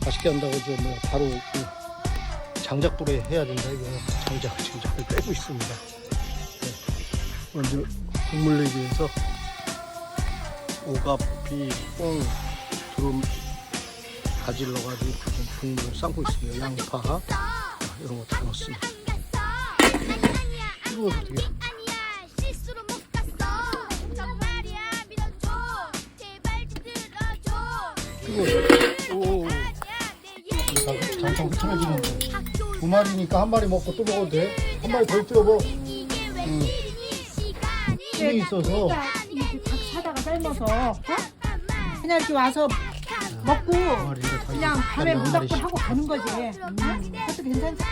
맛있게 한다고 바로 그 장작불에 해야 된다. 이거 장작을 빼고 있습니다. 네. 먼저 국물 내기 위해서 오갑이, 뽕, 두릅, 바질 넣어가지고 국물을 삶고 있습니다. 양파 이런 거 다 넣습니다. 뜨거워서 되게 뜨거워. 잠깐 흐트러지는데 두 마리니까 한 마리 먹고 또 먹어도 돼? 한 마리 더 쪄봐. 힘이 있어서 이렇게 닭 사다가 삶아서 그냥 이렇게 와서 먹고 그냥 밤에 모닥불 하고 가는 거지. 그것도 괜찮지.